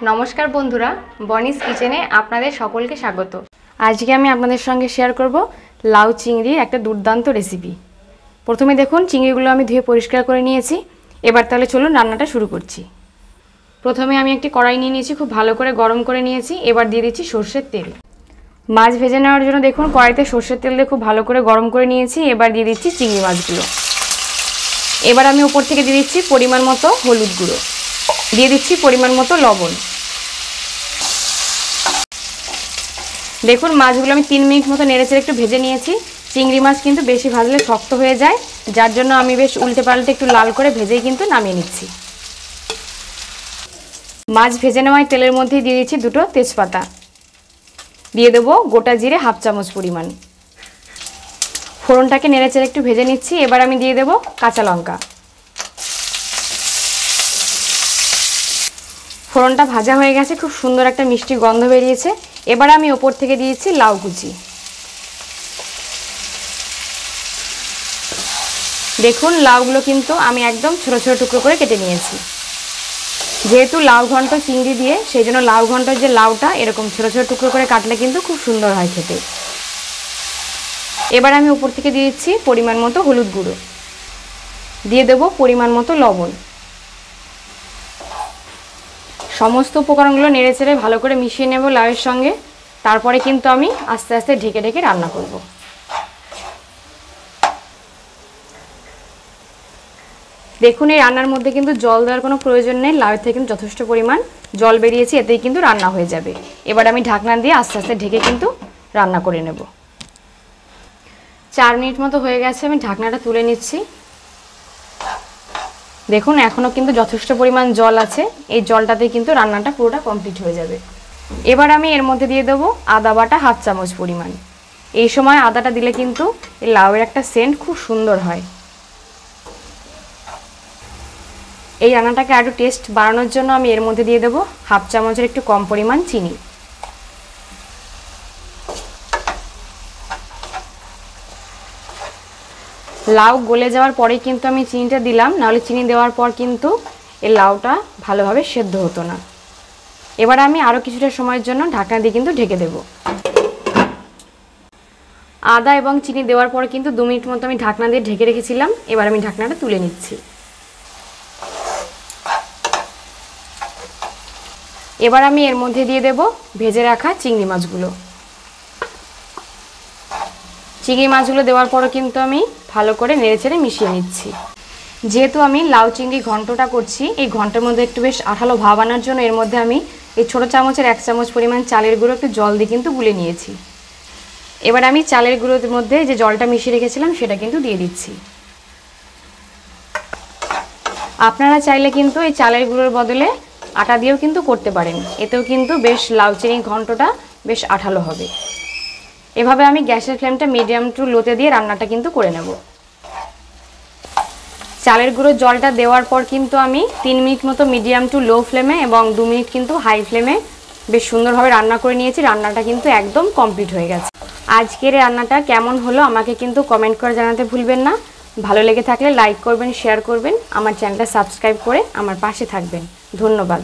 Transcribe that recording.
নমস্কার বন্ধুরা, বনিস কিচেনে আপনাদের সকলকে স্বাগত। আজকে আমি আপনাদের সঙ্গে শেয়ার করব লাউ চিংড়ির একটা দুর্দান্ত রেসিপি। প্রথমে দেখুন চিংড়িগুলো আমি ধুয়ে পরিষ্কার করে নিয়েছি। এবার তাহলে চলুন রান্নাটা শুরু করছি। প্রথমে আমি একটি কড়াই নিয়ে নিয়েছি, খুব ভালো করে গরম করে নিয়েছি। এবার দিয়ে দিচ্ছি সর্ষের তেল। মাছ ভেজে নেওয়ার জন্য দেখুন কড়াইতে সর্ষের তেল দিয়ে খুব ভালো করে গরম করে নিয়েছি। এবার দিয়ে দিচ্ছি চিংড়ি মাছগুলো। এবার আমি উপর থেকে দিয়ে দিচ্ছি পরিমাণ মতো হলুদ গুঁড়ো, দিয়ে দিচ্ছি পরিমাণ মতো লবণ। দেখুন মাছগুলো আমি 3 মিনিট মতো নেড়েচেড়ে একটু ভেজে নিয়েছি। চিংড়ি মাছ কিন্তু বেশি ভাজলে শক্ত হয়ে যায়, যার জন্য আমি বেশ উল্টে পাল্টে একটু লাল করে ভেজেই কিন্তু নামিয়ে নিচ্ছি। মাছ ভেজে নেওয়ায় তেলের মধ্যে দিয়ে দিচ্ছি 2টো তেজপাতা, দিয়ে দেবো গোটা জিরে 1/2 চামচ পরিমাণ। ফোড়নটাকে নেড়েচেড়ে একটু ভেজে নিচ্ছি। এবার আমি দিয়ে দেবো কাঁচা লঙ্কা। ফোড়নটা ভাজা হয়ে গেছে, খুব সুন্দর একটা মিষ্টি গন্ধ বেরিয়েছে। এবার আমি ওপর থেকে দিয়েছি লাউ কুচি। দেখুন লাউগুলো কিন্তু আমি একদম ছোট ছোট টুকরো করে কেটে নিয়েছি। যেহেতু লাউ ঘন্ট চিংড়ি দিয়ে, সেই জন্য লাউ ঘন্টের যে লাউটা এরকম ছোট ছোট টুকরো করে কাটলে কিন্তু খুব সুন্দর হয় খেতে। এবার আমি উপর থেকে দিয়ে দিচ্ছি পরিমাণ মতো হলুদ গুঁড়ো, দিয়ে দেবো পরিমাণ মতো লবণ। সমস্ত উপকরণগুলো নেড়েচেড়ে ভালো করে মিশিয়ে নেব লাউয়ের সঙ্গে। তারপরে কিন্তু আমি আস্তে আস্তে ঢেকে ঢেকে রান্না করব। দেখুন এই রান্নার মধ্যে কিন্তু জল দেওয়ার কোনো প্রয়োজন নেই, লাউয়ের থেকে কিন্তু যথেষ্ট পরিমাণ জল বেরিয়েছে, এতেই কিন্তু রান্না হয়ে যাবে। এবার আমি ঢাকনা দিয়ে আস্তে আস্তে ঢেকে কিন্তু রান্না করে নেব। 4 মিনিট মতো হয়ে গেছে, আমি ঢাকনাটা তুলে নিচ্ছি। দেখুন এখনও কিন্তু যথেষ্ট পরিমাণ জল আছে, এই জলটাতেই কিন্তু রান্নাটা পুরোটা কমপ্লিট হয়ে যাবে। এবার আমি এর মধ্যে দিয়ে দেবো আদা বাটা 1/2 চামচ পরিমাণ। এই সময় আদাটা দিলে কিন্তু এই লাউয়ের একটা সেন্ট খুব সুন্দর হয়। এই রান্নাটাকে আরও টেস্ট বাড়ানোর জন্য আমি এর মধ্যে দিয়ে দেবো 1/2 চামচের একটু কম পরিমাণ চিনি। লাউ গলে যাওয়ার পরেই কিন্তু আমি চিনিটা দিলাম, নাহলে চিনি দেওয়ার পর কিন্তু এই লাউটা ভালোভাবে সেদ্ধ হতো না। এবার আমি আরও কিছুটা সময়ের জন্য ঢাকনা দিয়ে কিন্তু ঢেকে দেব। আদা এবং চিনি দেওয়ার পরে কিন্তু 2 মিনিট মতো আমি ঢাকনা দিয়ে ঢেকে রেখেছিলাম। এবার আমি ঢাকনাটা তুলে নিচ্ছি। এবার আমি এর মধ্যে দিয়ে দেব ভেজে রাখা চিংড়ি মাছগুলো। চিংড়ি মাছগুলো দেওয়ার পরও কিন্তু আমি ভালো করে নেড়েচেড়ে মিশিয়ে নিচ্ছি। যেহেতু আমি লাউ চিংড়ি ঘন্টটা করছি, এই ঘন্টের মধ্যে একটু বেশ আঠালো ভাব আনার জন্য এর মধ্যে আমি এই ছোটো চামচের 1 চামচ পরিমাণ চালের গুঁড়ো একটু জল দিয়ে কিন্তু গুলে নিয়েছি। এবার আমি চালের গুঁড়োর মধ্যে যে জলটা মিশিয়ে রেখেছিলাম সেটা কিন্তু দিয়ে দিচ্ছি। আপনারা চাইলে কিন্তু এই চালের গুঁড়োর বদলে আটা দিয়েও কিন্তু করতে পারেন, এতেও কিন্তু বেশ লাউ চিংড়ি ঘন্টটা বেশ আঠালো হবে। এভাবে আমি গ্যাসের ফ্লেমটা মিডিয়াম টু লোতে দিয়ে রান্নাটা কিন্তু করে নেব। চালের গুঁড়োর জলটা দেওয়ার পর কিন্তু আমি 3 মিনিট মতো মিডিয়াম টু লো ফ্লেমে এবং 2 মিনিট কিন্তু হাই ফ্লেমে বেশ সুন্দরভাবে রান্না করে নিয়েছি। রান্নাটা কিন্তু একদম কমপ্লিট হয়ে গেছে। আজকের রান্নাটা কেমন হলো আমাকে কিন্তু কমেন্ট করে জানাতে ভুলবেন না। ভালো লেগে থাকলে লাইক করবেন, শেয়ার করবেন, আমার চ্যানেলটা সাবস্ক্রাইব করে আমার পাশে থাকবেন। ধন্যবাদ।